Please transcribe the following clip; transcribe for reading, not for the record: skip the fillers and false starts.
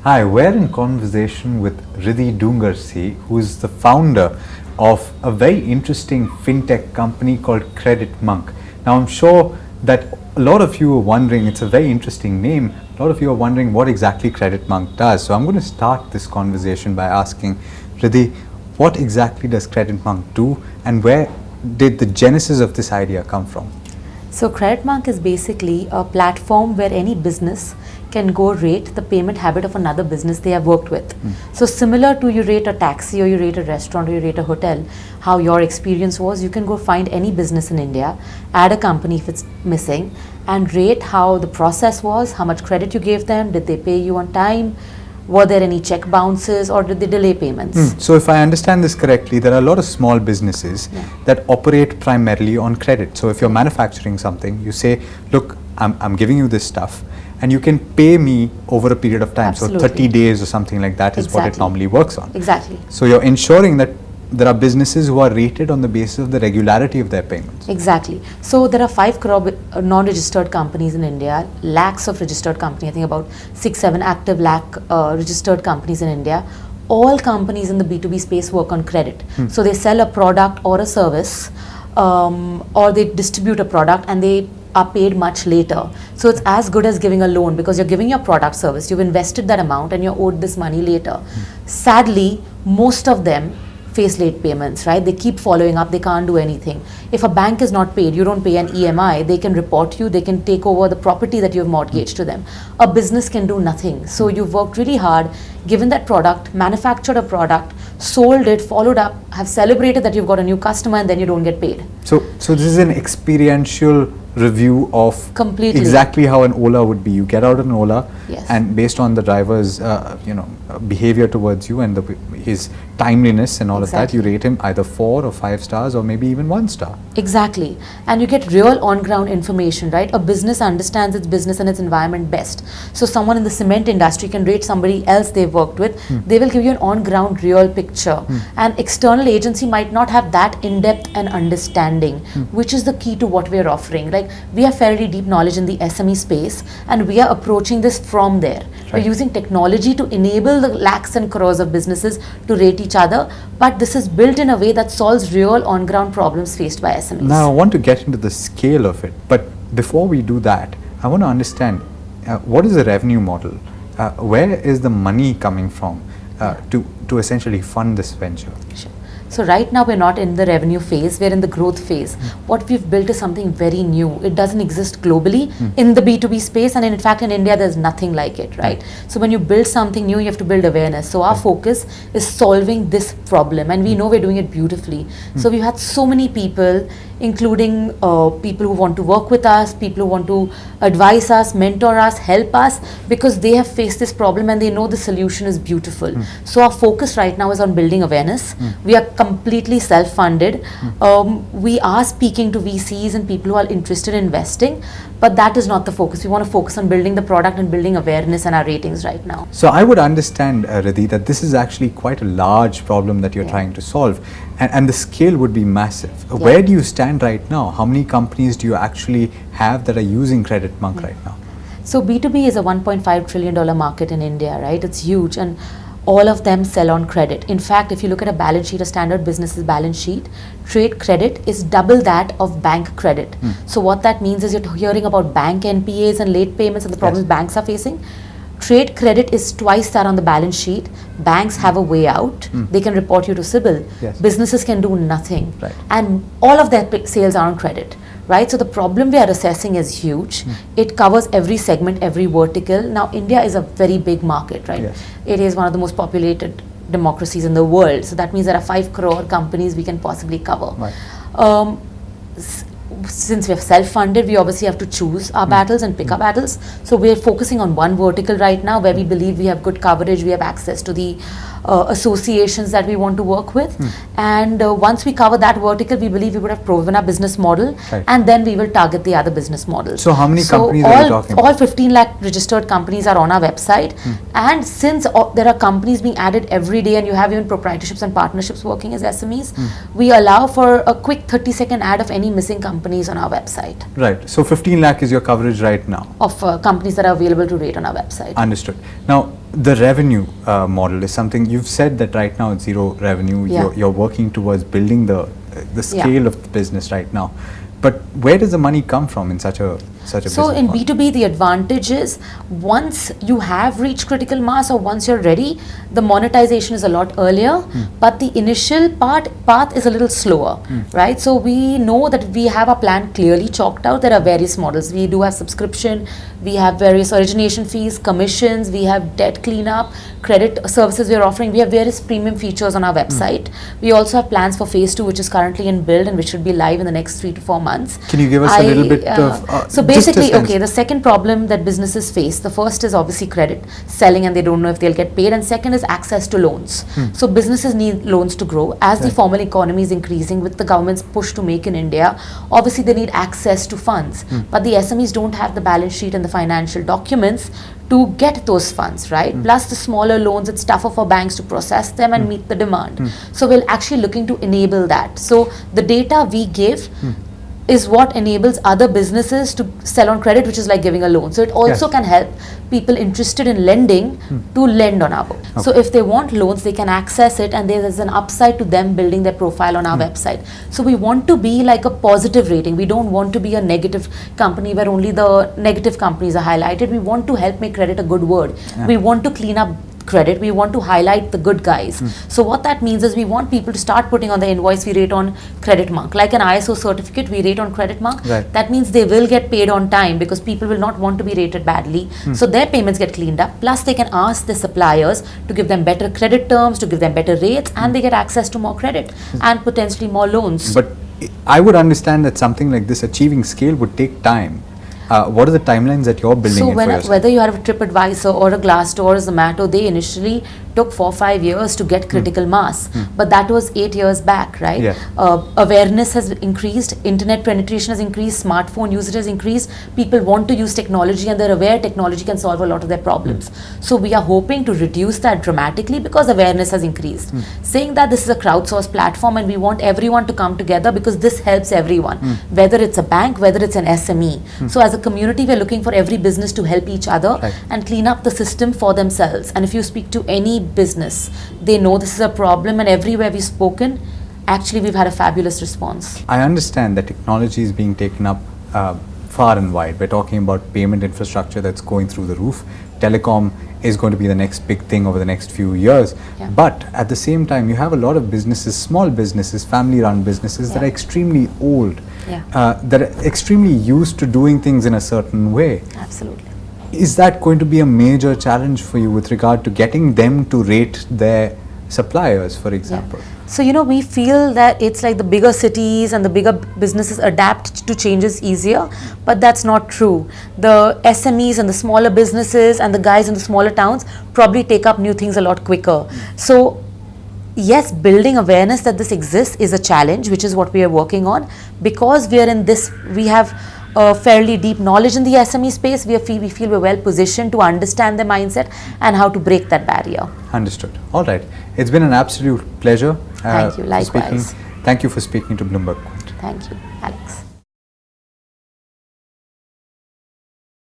Hi, we're in conversation with Riddhi Dungarsi, who is the founder of a very interesting fintech company called CreditMonk. Now, I'm sure that a lot of you are wondering, it's a very interesting name, a lot of you are wondering what exactly CreditMonk does. So I'm going to start this conversation by asking Riddhi, what exactly does CreditMonk do, and where did the genesis of this idea come from? So CreditMonk is basically a platform where any business can go rate the payment habit of another business they have worked with. So similar to you rate a taxi or you rate a restaurant or you rate a hotel, how your experience was, you can go find any business in India, add a company if it's missing, and rate how the process was, how much credit you gave them, did they pay you on time, were there any check bounces or did they delay payments? So if I understand this correctly, there are a lot of small businesses that operate primarily on credit. So if you're manufacturing something, you say, look, I'm giving you this stuff and you can pay me over a period of time. Absolutely. So 30 days or something like that is what it normally works on. Exactly. So you're ensuring that there are businesses who are rated on the basis of the regularity of their payments. Exactly. So there are 5 crore non-registered companies in India, lakhs of registered companies, I think about 6-7 active lakh registered companies in India. All companies in the B2B space work on credit. So they sell a product or a service or they distribute a product and they are paid much later. So it's as good as giving a loan because you're giving your product service, you've invested that amount and you're owed this money later. Sadly, most of them face late payments, right? They keep following up, they can't do anything. If a bank is not paid, you don't pay an EMI, they can report you, they can take over the property that you've mortgaged to them. A business can do nothing. So you've worked really hard, given that product, manufactured a product, sold it, followed up, have celebrated that you've got a new customer and then you don't get paid. So this is an experiential review of completely exactly how an Ola would be. You get out an Ola, yes, and based on the driver's behavior towards you and his timeliness and all exactly, of that, you rate him either 4 or 5 stars or maybe even 1 star. Exactly. And you get real on-ground information, right? A business understands its business and its environment best. So someone in the cement industry can rate somebody else they've worked with. They will give you an on-ground real picture. An external agency might not have that in-depth and understanding, which is the key to what we're offering. Like, we have fairly deep knowledge in the SME space and we are approaching this from there. Right. We're using technology to enable the lakhs and crores of businesses to rate each other, but this is built in a way that solves real on-ground problems faced by SMEs. Now, I want to get into the scale of it, but before we do that, I want to understand what is the revenue model? Where is the money coming from to essentially fund this venture? Sure. So right now we're not in the revenue phase, we're in the growth phase. What we've built is something very new. It doesn't exist globally in the B2B space, and in fact in India there's nothing like it, right? So when you build something new, you have to build awareness. So our focus is solving this problem, and we know we're doing it beautifully. So we've had so many people, including people who want to work with us, people who want to advise us, mentor us, help us, because they have faced this problem and they know the solution is beautiful. So our focus right now is on building awareness. We are completely self-funded. We are speaking to VCs and people who are interested in investing, but that is not the focus. We want to focus on building the product and building awareness and our ratings right now. So I would understand, Riddhi, that this is actually quite a large problem that you're trying to solve, and the scale would be massive. Where do you stand right now? How many companies do you actually have that are using CreditMonk right now? So B2B is a $1.5 trillion market in India, right? It's huge, and all of them sell on credit. In fact, if you look at a balance sheet, a standard business's balance sheet, trade credit is double that of bank credit. So what that means is you're hearing about bank NPAs and late payments and the problems banks are facing. Trade credit is twice that on the balance sheet. Banks have a way out. They can report you to CIBIL. Businesses can do nothing. And all of their sales are on credit. Right, so the problem we are assessing is huge. It covers every segment, every vertical. Now, India is a very big market, right? It is one of the most populated democracies in the world. So that means there are 5 crore companies we can possibly cover. Since we are self-funded, we obviously have to choose our battles and pick our battles. So we are focusing on one vertical right now where we believe we have good coverage, we have access to the associations that we want to work with. And once we cover that vertical, we believe we would have proven our business model, and then we will target the other business models. So how many companies are you talking about? All 15 lakh registered companies are on our website. And since there are companies being added every day and you have even proprietorships and partnerships working as SMEs, we allow for a quick 30-second ad of any missing company companies on our website. Right. So 15 lakh is your coverage right now. Of companies that are available to rate on our website. Understood. Now, the revenue model is something you've said that right now it's zero revenue. Yeah. You're working towards building the scale of the business right now. But where does the money come from in such a business So in model? B2B, the advantage is once you have reached critical mass or once you're ready, the monetization is a lot earlier, but the initial path is a little slower, right? So we know that we have a plan clearly chalked out. There are various models. We do have subscription, we have various origination fees, commissions, we have debt cleanup, credit services we are offering. We have various premium features on our website. We also have plans for phase 2, which is currently in build and which should be live in the next 3 to 4 months. Can you give us a little bit of... so basically, okay, the second problem that businesses face, the first is obviously credit, selling and they don't know if they'll get paid, and second is access to loans. So businesses need loans to grow. As the formal economy is increasing with the government's push to make in India, obviously they need access to funds. But the SMEs don't have the balance sheet and the financial documents to get those funds, right? Plus the smaller loans, it's tougher for banks to process them and meet the demand. So we're actually looking to enable that. So the data we give is what enables other businesses to sell on credit, which is like giving a loan. So it also can help people interested in lending to lend on our book. So if they want loans, they can access it, and there's an upside to them building their profile on our website. So we want to be like a positive rating. We don't want to be a negative company where only the negative companies are highlighted. We want to help make credit a good word. We want to clean up credit. We want to highlight the good guys. So what that means is we want people to start putting on the invoice we rate on CreditMonk. Like an ISO certificate, we rate on CreditMonk. Right. That means they will get paid on time because people will not want to be rated badly. So their payments get cleaned up. Plus they can ask the suppliers to give them better credit terms, to give them better rates, and they get access to more credit and potentially more loans. But I would understand that something like this, achieving scale, would take time. What are the timelines that you're building in for yourself? Whether you have a TripAdvisor or a Glassdoor or a Zomato, they initially took 4-5 years to get critical mass. But that was 8 years back, right? Yeah. Awareness has increased, internet penetration has increased, smartphone usage has increased. People want to use technology and they're aware technology can solve a lot of their problems. So we are hoping to reduce that dramatically because awareness has increased. Saying that this is a crowdsourced platform and we want everyone to come together because this helps everyone, whether it's a bank, whether it's an SME. So as a community, we're looking for every business to help each other and clean up the system for themselves. And if you speak to any business, they know this is a problem, and everywhere we've spoken, actually we've had a fabulous response. I understand that technology is being taken up far and wide. We're talking about payment infrastructure that's going through the roof. Telecom is going to be the next big thing over the next few years. But at the same time, you have a lot of businesses, small businesses, family-run businesses that are extremely old, that are extremely used to doing things in a certain way. Absolutely. Is that going to be a major challenge for you with regard to getting them to rate their suppliers, for example? So, we feel that it's like the bigger cities and the bigger businesses adapt to changes easier, but that's not true. The SMEs and the smaller businesses and the guys in the smaller towns probably take up new things a lot quicker. So, yes, building awareness that this exists is a challenge, which is what we are working on. Because we are in this, we have a fairly deep knowledge in the SME space. We feel we're well positioned to understand their mindset and how to break that barrier. Understood. All right. It's been an absolute pleasure. Thank you. Likewise. Thank you for speaking to Bloomberg Quint. Thank you, Alex.